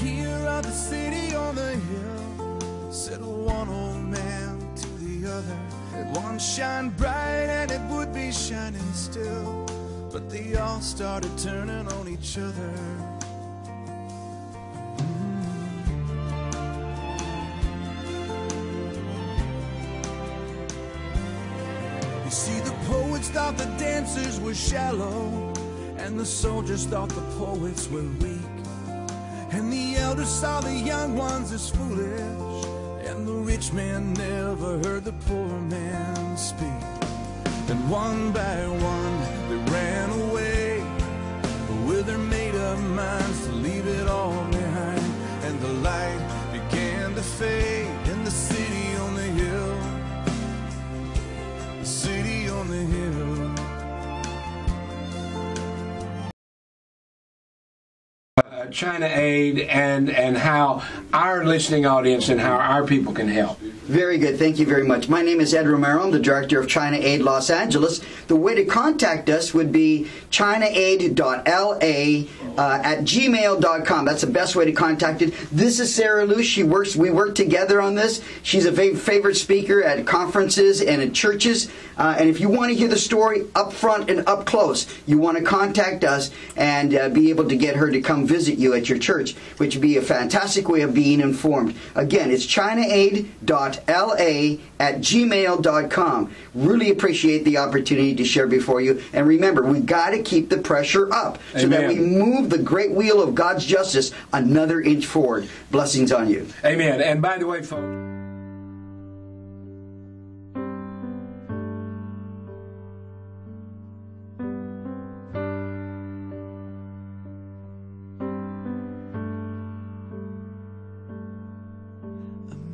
here of the city on the hill, said one old man to the other, it won't shine bright and it would be shining still, but they all started turning on each other. You see, the poets thought the dancers were shallow, and the soldiers thought the poets were weak, and the elders saw the young ones as foolish, and the rich man never heard the poor man speak. And one by one they ran away with their made-up minds to leave it all behind, and the light began to fade in the city on the hill, the city on the hill. China Aid and how our listening audience and how our people can help. Very good. Thank you very much. My name is Ed Romero. I'm the Director of China Aid Los Angeles. The way to contact us would be ChinaAid.LA@gmail.com. That's the best way to contact it. This is Sarah Lou. We work together on this. She's a favorite speaker at conferences and at churches. And if you want to hear the story up front and up close, you want to contact us and be able to get her to come visit you at your church, which would be a fantastic way of being informed. Again, it's ChinaAid.LA@gmail.com. Really appreciate the opportunity to share before you. And remember, we've got to keep the pressure up so Amen. that we move the great wheel of God's justice another inch forward. Blessings on you. Amen. And by the way, folks,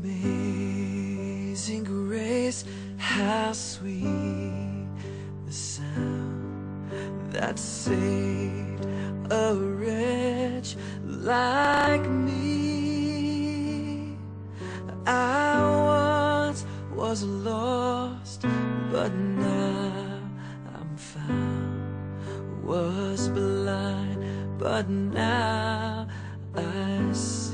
Amazing grace, how sweet the sound that saved a wretch like me. I once was lost, but now I'm found. Was blind, but now I see.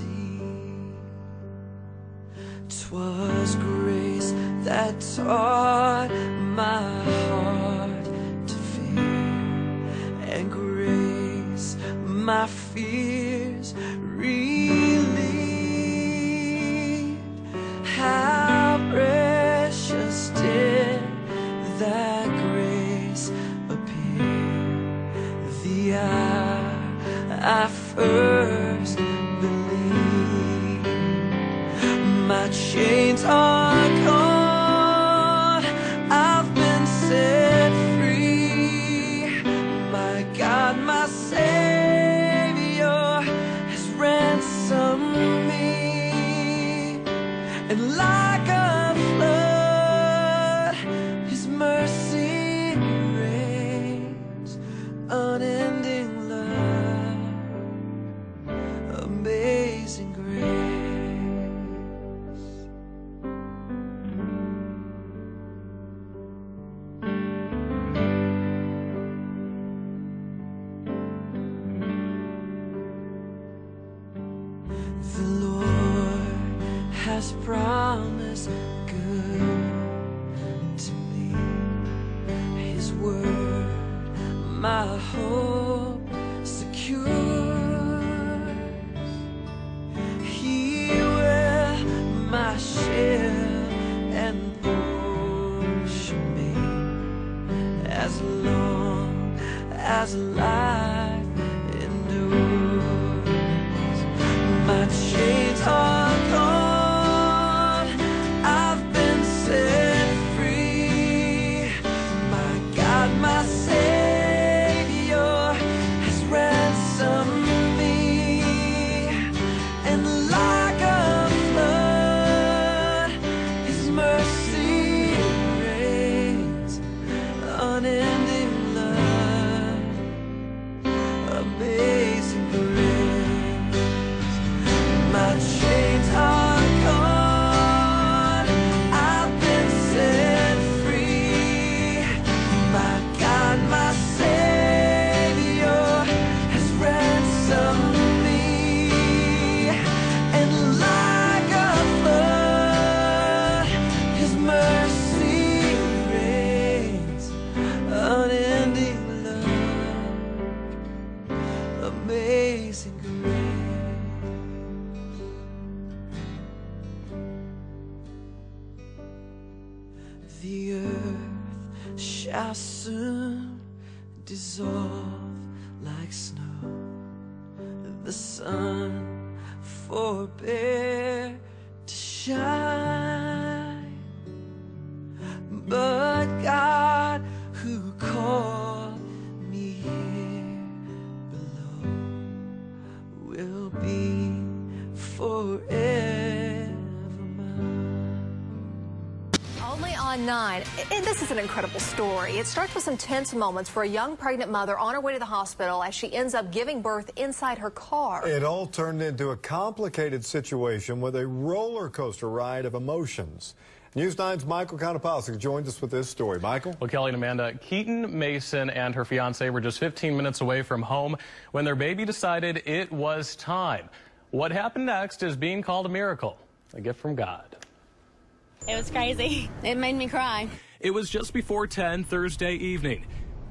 'Twas grace that taught my heart to fear, and grace my fears relieved. How precious did that grace appear the hour I first believed. My chains are gone, I've been set free. My God, my Savior has ransomed me. And like a flood, His mercy reigns, unending love, amazing grace. The Lord has promised good to me. His word, my hope secures. He will my shield and portion me, as long as life endures. My chains are gone, I've been set free. My God, my Savior has ransomed The earth shall soon dissolve like snow. The sun forbear to shine, but God who called me here below will be forever mine. Only on 9. And this is an incredible story. It starts with some tense moments for a young pregnant mother on her way to the hospital as she ends up giving birth inside her car. It all turned into a complicated situation with a roller coaster ride of emotions. News 9's Michael Konopasek joined us with this story. Michael? Well, Kelly and Amanda, Keaton Mason and her fiance were just 15 minutes away from home when their baby decided it was time. What happened next is being called a miracle, a gift from God. It was crazy. It made me cry. It was just before 10 Thursday evening.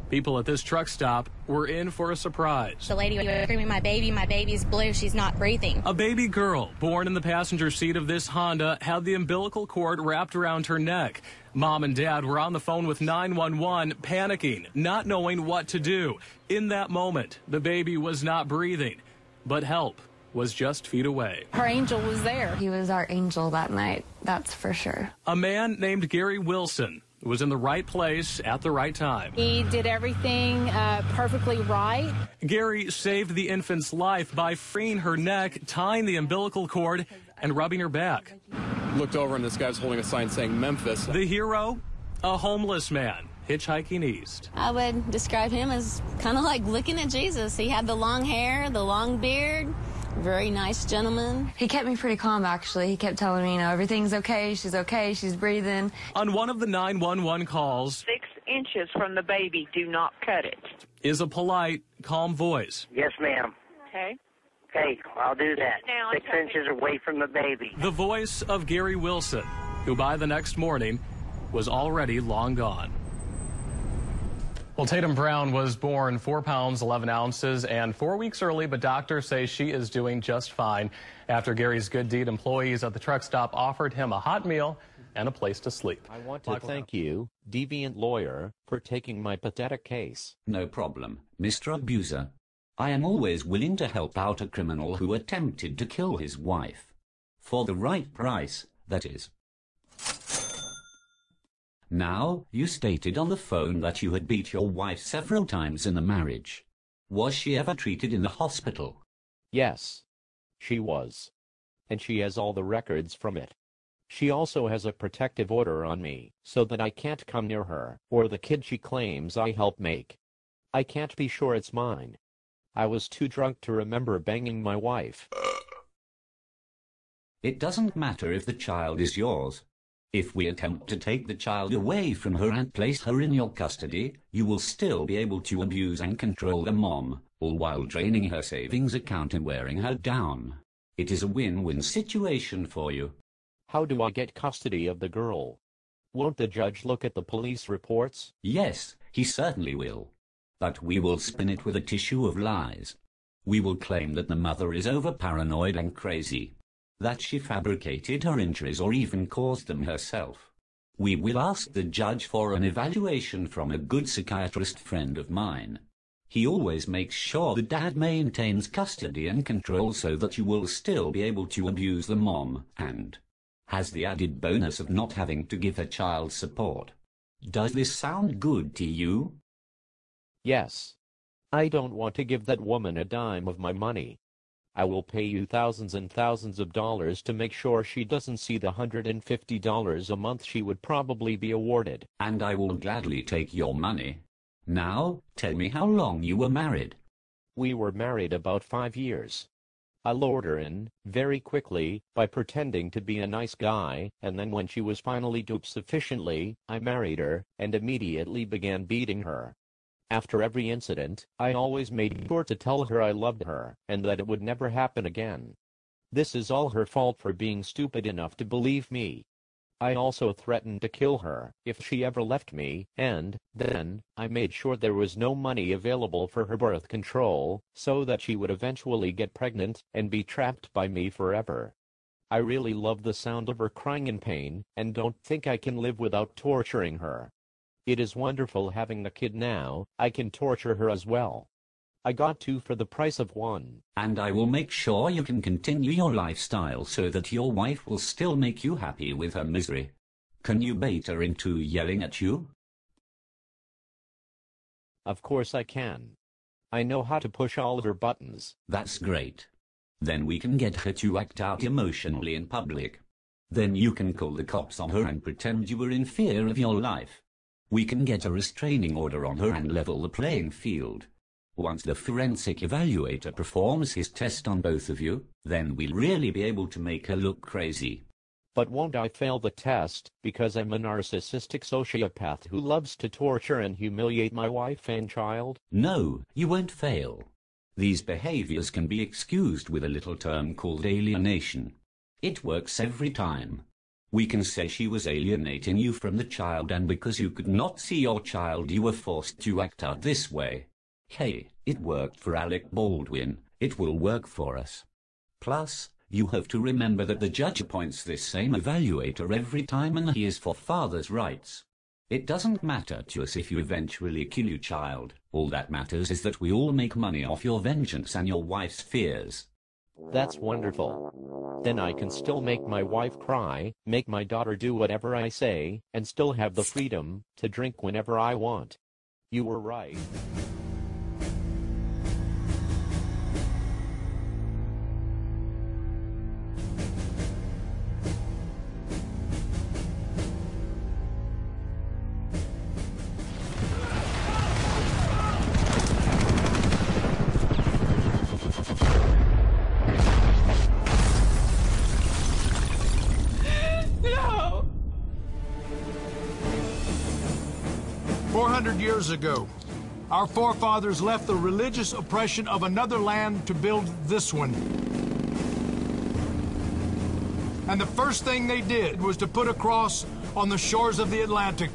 People at this truck stop were in for a surprise. The lady was screaming, my baby's blue, she's not breathing. A baby girl born in the passenger seat of this Honda had the umbilical cord wrapped around her neck. Mom and Dad were on the phone with 911, panicking, not knowing what to do. In that moment, the baby was not breathing, but help was just feet away. Her angel was there. He was our angel that night, that's for sure. A man named Gary Wilson was in the right place at the right time. He did everything perfectly right. Gary saved the infant's life by freeing her neck, tying the umbilical cord, and rubbing her back. Looked over and this guy was holding a sign saying Memphis. The hero, a homeless man hitchhiking east. I would describe him as kind of like looking at Jesus. He had the long hair, the long beard. Very nice gentleman. He kept me pretty calm, actually. He kept telling me, everything's okay, she's breathing. On one of the 911 calls, 6 inches from the baby, do not cut it. Is a polite, calm voice. Yes, ma'am. Okay. Okay, I'll do that. Now, 6 inches away from the baby. The voice of Gary Wilson, who by the next morning was already long gone. Well, Tatum Brown was born 4 pounds, 11 ounces, and 4 weeks early, but doctors say she is doing just fine. After Gary's good deed, employees at the truck stop offered him a hot meal and a place to sleep. I want to thank you, deviant lawyer, for taking my pathetic case. No problem, Mr. Abuser. I am always willing to help out a criminal who attempted to kill his wife. For the right price, that is. Now, you stated on the phone that you had beat your wife several times in the marriage. Was she ever treated in the hospital? Yes, she was. And she has all the records from it. She also has a protective order on me, so that I can't come near her, or the kid she claims I helped make. I can't be sure it's mine. I was too drunk to remember banging my wife. It doesn't matter if the child is yours. If we attempt to take the child away from her and place her in your custody, you will still be able to abuse and control the mom, all while draining her savings account and wearing her down. It is a win-win situation for you. How do I get custody of the girl? Won't the judge look at the police reports? Yes, he certainly will. But we will spin it with a tissue of lies. We will claim that the mother is over-paranoid and crazy, that she fabricated her injuries or even caused them herself. We will ask the judge for an evaluation from a good psychiatrist friend of mine. He always makes sure the dad maintains custody and control so that you will still be able to abuse the mom, and has the added bonus of not having to give her child support. Does this sound good to you? Yes. I don't want to give that woman a dime of my money. I will pay you thousands and thousands of dollars to make sure she doesn't see the $150 a month she would probably be awarded. And I will gladly take your money. Now, tell me how long you were married. We were married about 5 years. I lured her in, very quickly, by pretending to be a nice guy, and then when she was finally duped sufficiently, I married her, and immediately began beating her. After every incident, I always made sure to tell her I loved her, and that it would never happen again. This is all her fault for being stupid enough to believe me. I also threatened to kill her if she ever left me, and then I made sure there was no money available for her birth control, so that she would eventually get pregnant and be trapped by me forever. I really love the sound of her crying in pain and don't think I can live without torturing her. It is wonderful having a kid now. I can torture her as well. I got 2 for the price of 1. And I will make sure you can continue your lifestyle so that your wife will still make you happy with her misery. Can you bait her into yelling at you? Of course I can. I know how to push all of her buttons. That's great. Then we can get her to act out emotionally in public. Then you can call the cops on her and pretend you were in fear of your life. We can get a restraining order on her and level the playing field. Once the forensic evaluator performs his test on both of you, then we'll really be able to make her look crazy. But won't I fail the test because I'm a narcissistic sociopath who loves to torture and humiliate my wife and child? No, you won't fail. These behaviors can be excused with a little term called alienation. It works every time. We can say she was alienating you from the child, and because you could not see your child you were forced to act out this way. Hey, it worked for Alec Baldwin. It will work for us. Plus, you have to remember that the judge appoints this same evaluator every time, and he is for father's rights. It doesn't matter to us if you eventually kill your child. All that matters is that we all make money off your vengeance and your wife's fears. That's wonderful. Then I can still make my wife cry, make my daughter do whatever I say, and still have the freedom to drink whenever I want. You were right. No! 400 years ago, our forefathers left the religious oppression of another land to build this one. And the first thing they did was to put a cross on the shores of the Atlantic.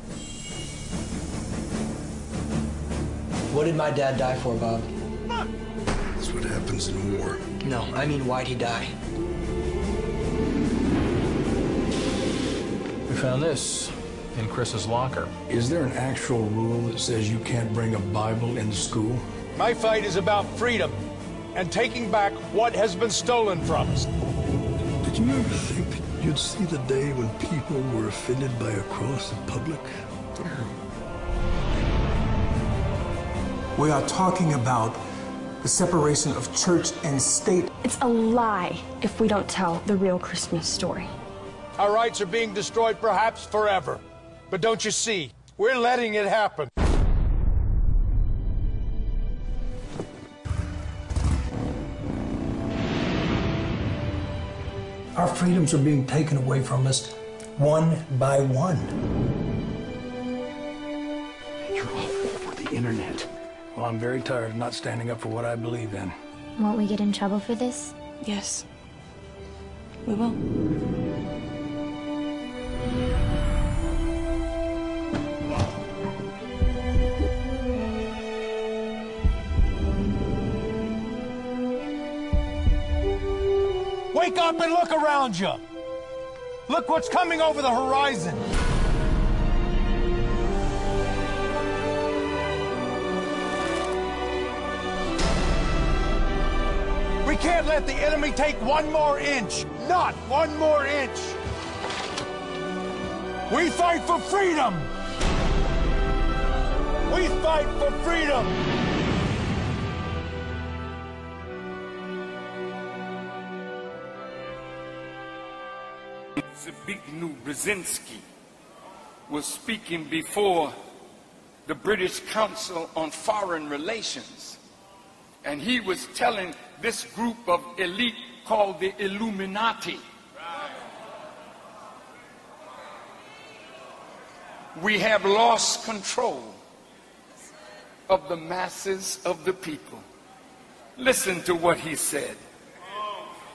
What did my dad die for, Bob? That's what happens in war. No, I mean, why'd he die? We found this in Chris's locker. Is there an actual rule that says you can't bring a Bible into school? My fight is about freedom and taking back what has been stolen from us. Did you ever think that you'd see the day when people were offended by a cross in public? We are talking about the separation of church and state. It's a lie if we don't tell the real Christmas story. Our rights are being destroyed perhaps forever. But don't you see, we're letting it happen. Our freedoms are being taken away from us one by one. You're all over the internet. Well, I'm very tired of not standing up for what I believe in. Won't we get in trouble for this? Yes, we will. Wake up and look around you. Look what's coming over the horizon. We can't let the enemy take one more inch. Not one more inch. We fight for freedom. We fight for freedom. Zbigniew Brzezinski was speaking before the British Council on Foreign Relations, and he was telling this group of elite called the Illuminati, we have lost control of the masses of the people. Listen to what he said.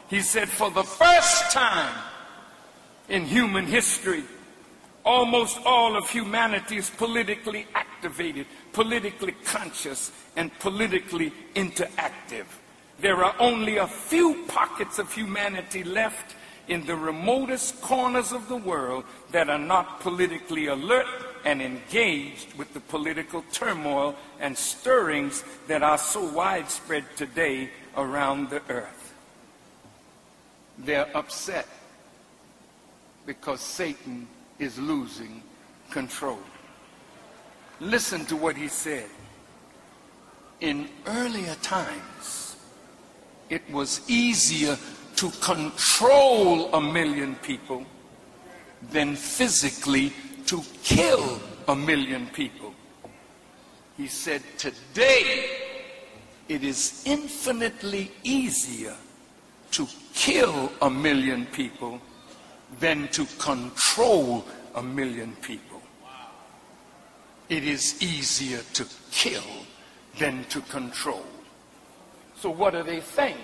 He said, for the first time in human history, almost all of humanity is politically activated, politically conscious, and politically interactive. There are only a few pockets of humanity left in the remotest corners of the world that are not politically alert and engaged with the political turmoil and stirrings that are so widespread today around the earth. They're upset because Satan is losing control. Listen to what he said. In earlier times, it was easier to control 1 million people than physically to kill 1 million people. He said, today it is infinitely easier to kill 1 million people than to control 1 million people. It is easier to kill than to control. So what are they saying?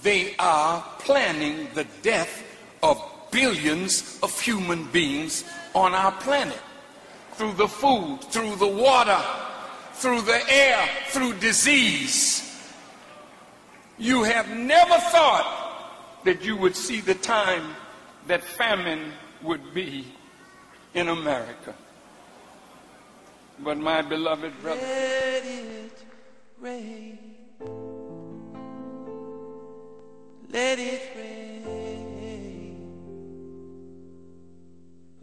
They are planning the death of billions of human beings on our planet. Through the food, through the water, through the air, through disease. You have never thought that you would see the time that famine would be in America. But my beloved brother, let it rain. Let it rain.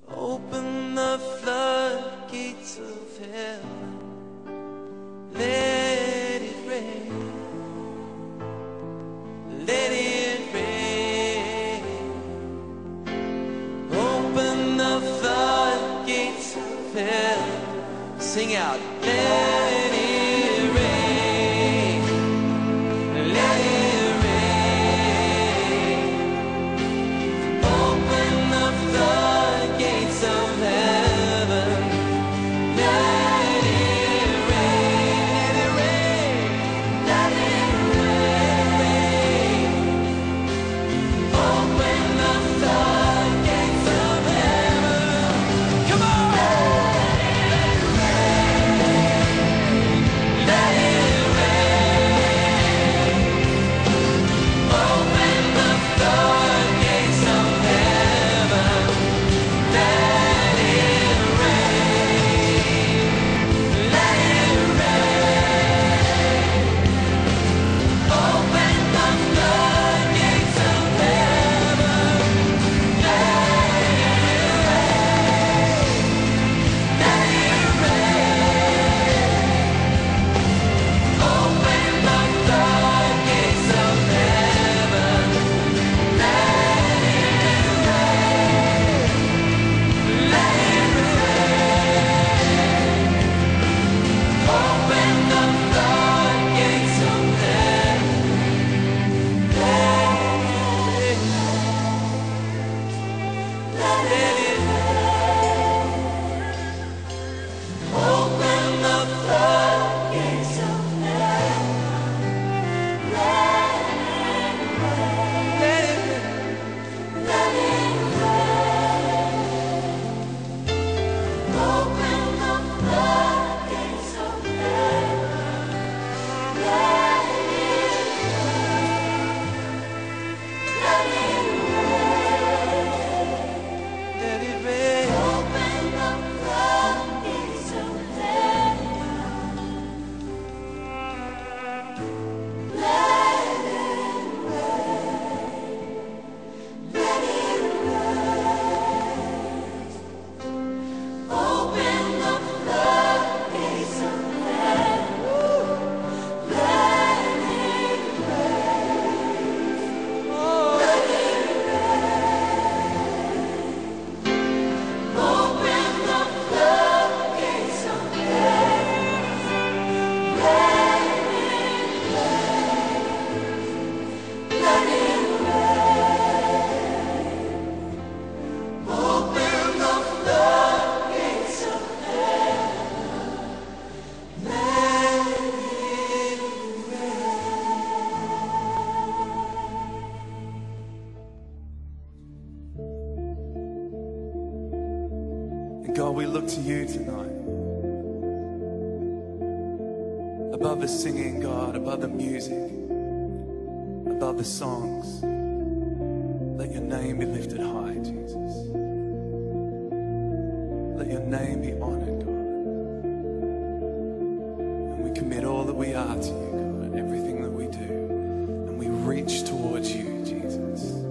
Open the floodgates of heaven. Let it rain. Let it rain. Open the floodgates of heaven. Sing out. Let it rain. Let it rain. Open the floodgates of heaven. Let it rain. Let it rain. Let it rain. Open the floodgates of heaven. Come on. God, we look to you tonight. Above the singing, God, above the music, above the songs, Let your name be lifted high, Jesus. Let your name be honored, God. And we commit all that we are to you, God, everything that we do. And we reach towards you, Jesus.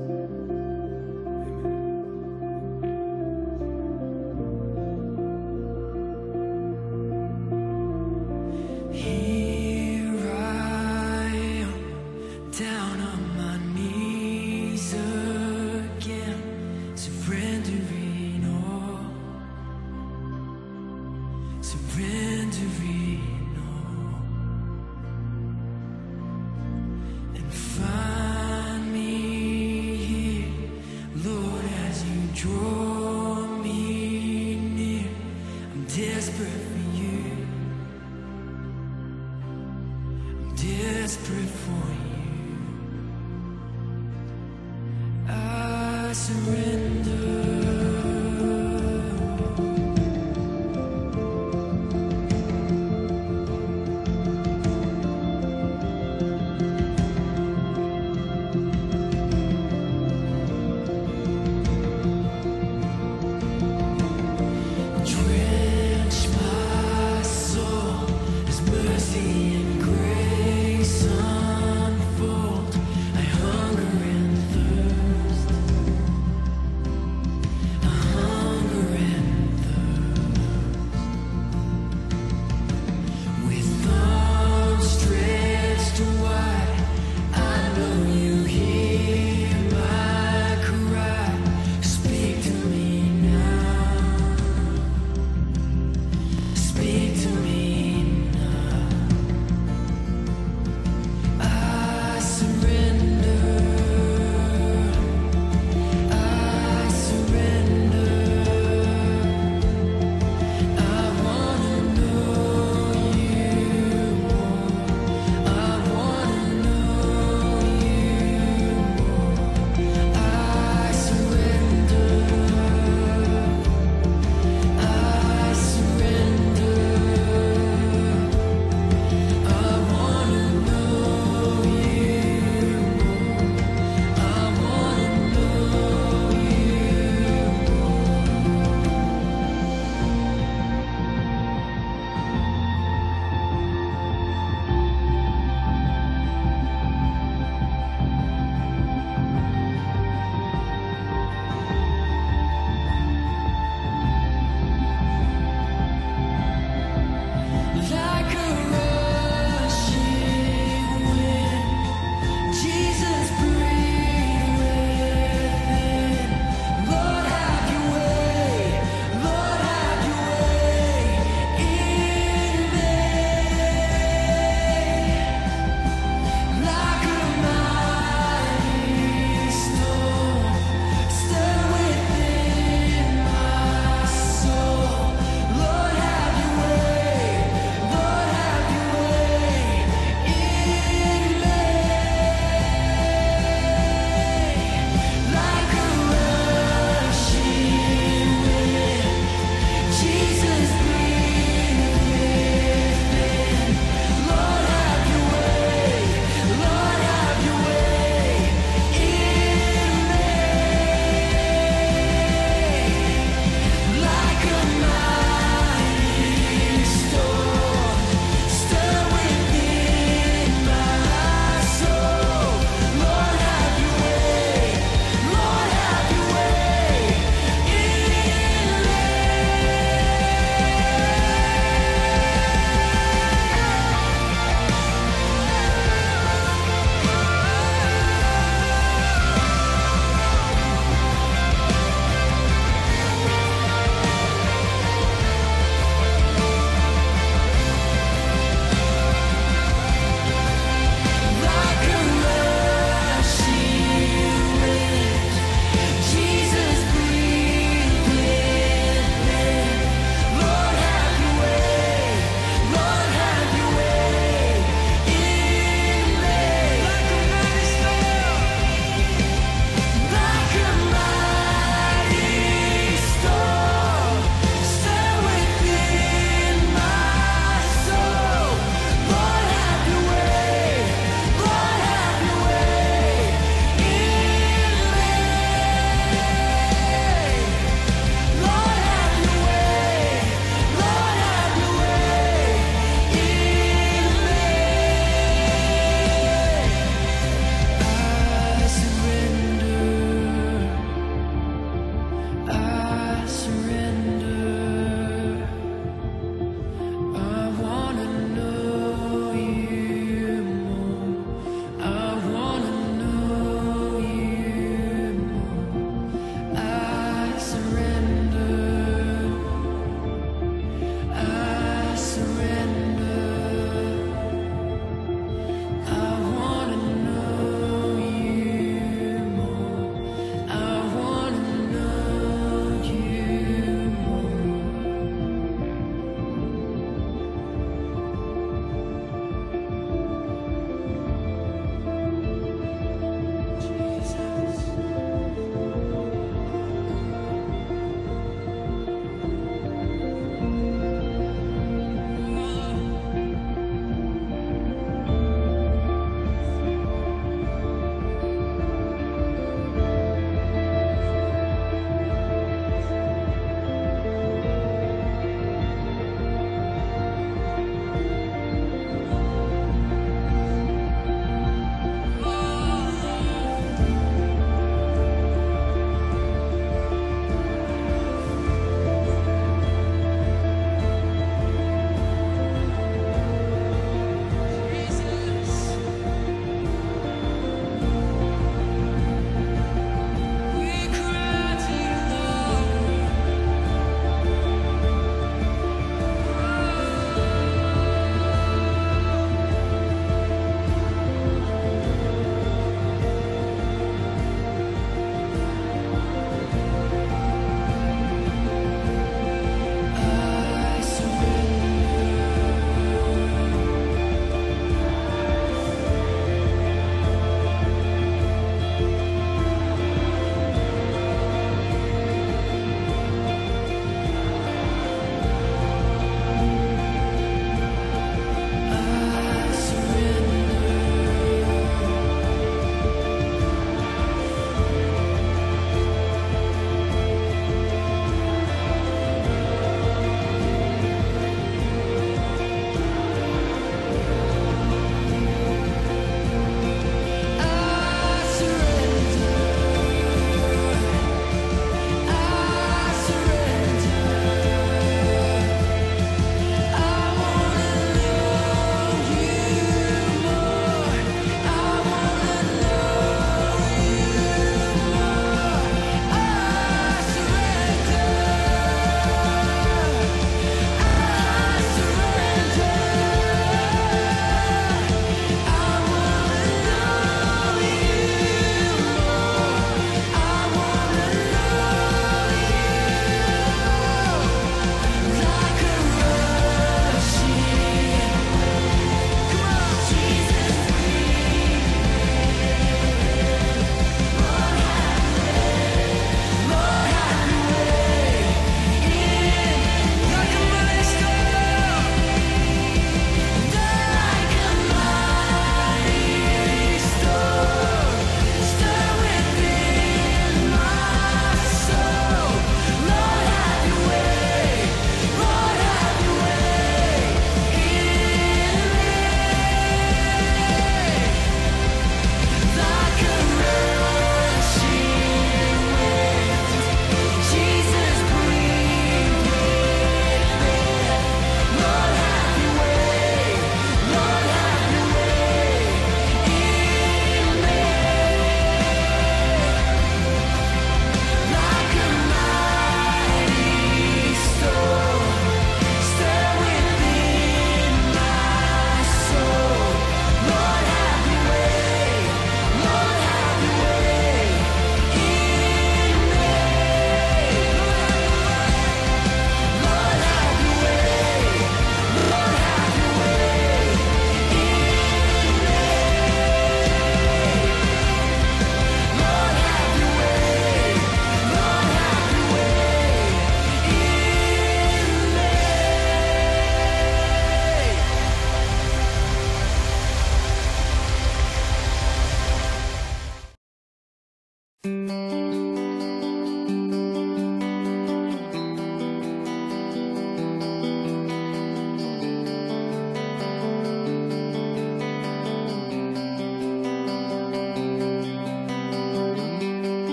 Why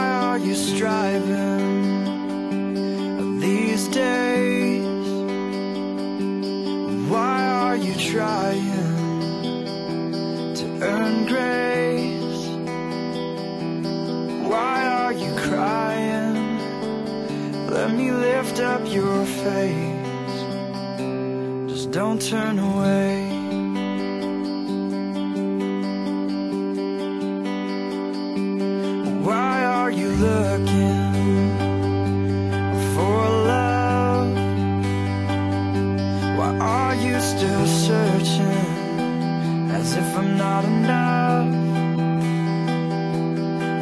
are you striving these days? Why are you trying to earn grace? Why are you crying? Let me lift up your face. Just don't turn away. Why are you looking for love? Why are you still searching as if I'm not enough?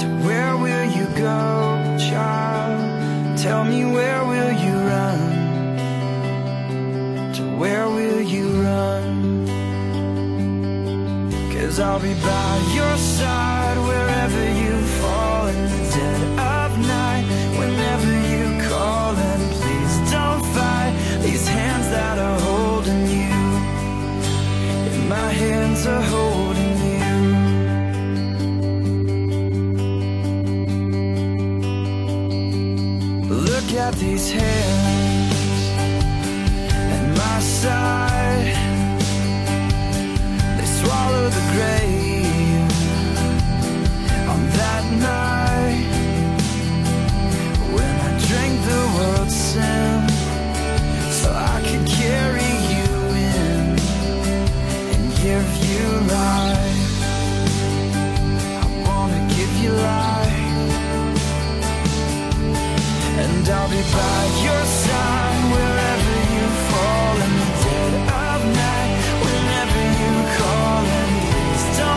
To where will you go, child? Tell me, where will you run? To where will you run? 'Cause I'll be by your side wherever you fall in the dead of night. Whenever you call, and please don't fight. These hands that are holding you, and my hands are holding you. Look at these hands at my side. They swallow the grave on that night when I drank the world's sin, so I could carry you in and give you life. I wanna give you life, and I'll be by your side wherever you fall in the dead of night. Whenever you call, and please don't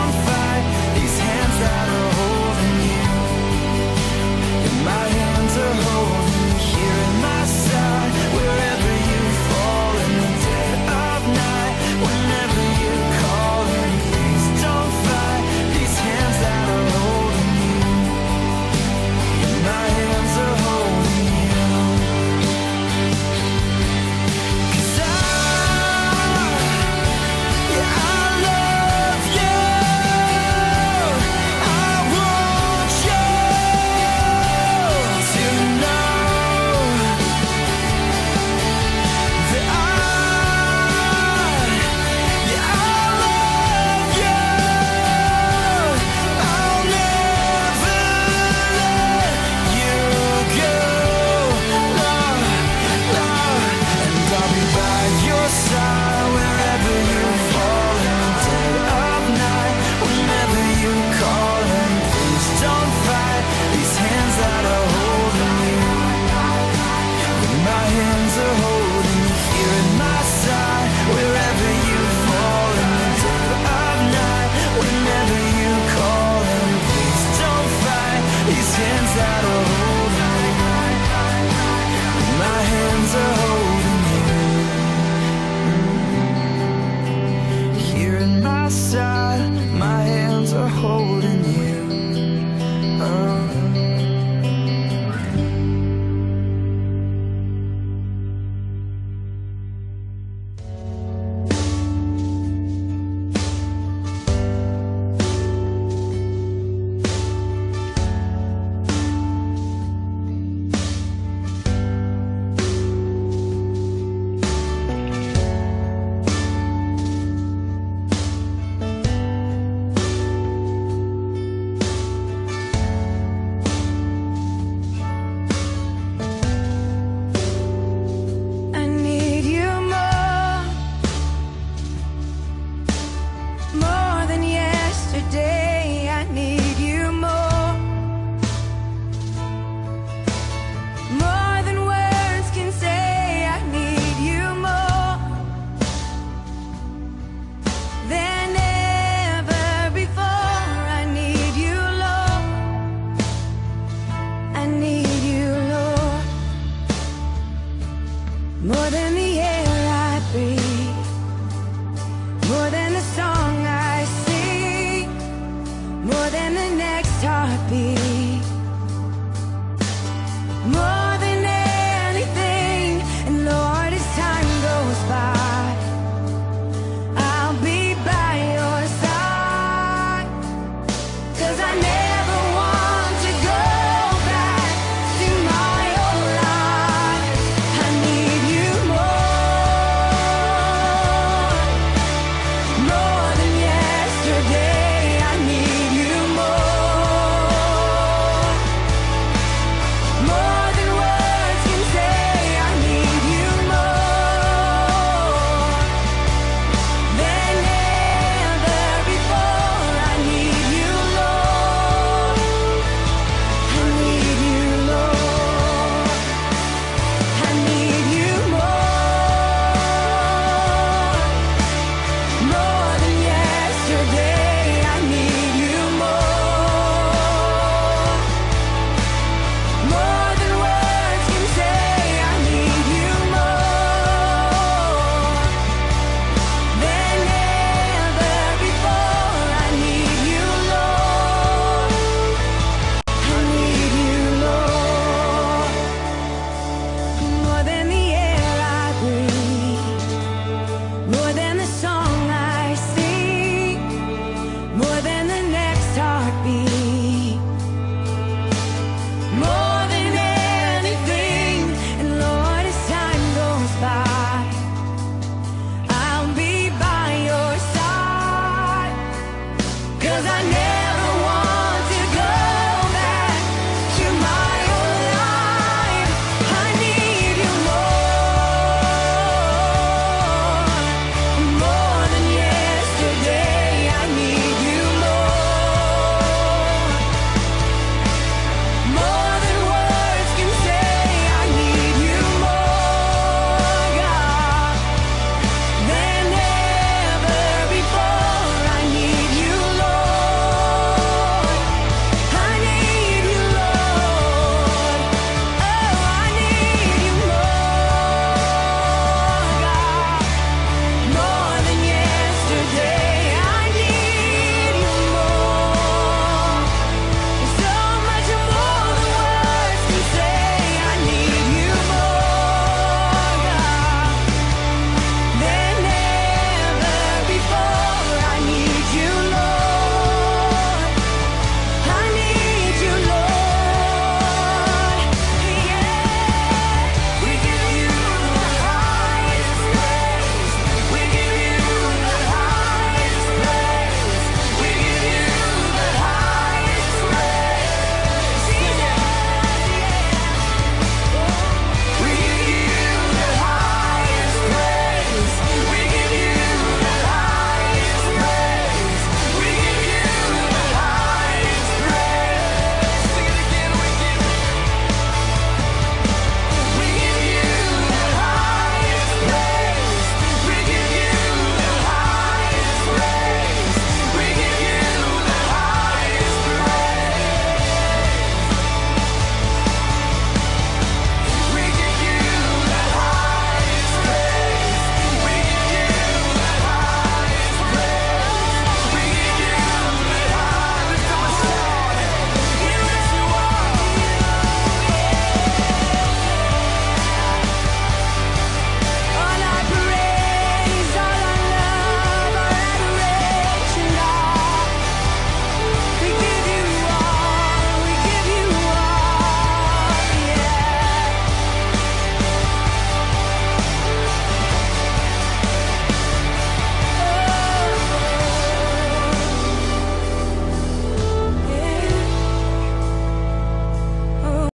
heartbeat. More than anything, and Lord, as time goes by, I'll be by your side. 'Cause I never want to go back to my old life. I need you more than yesterday. I need you more than words can say. I need you more than ever before. I need you, Lord. I need you, Lord. I need you more than yesterday. I need you more than words can say. I need you more than ever before. I need you, Lord. I need you, Lord. More than the air I breathe, more than the song I sing, more than the next heartbeat. More than anything, and Lord, as time goes by, I'll be by your side. 'Cause I never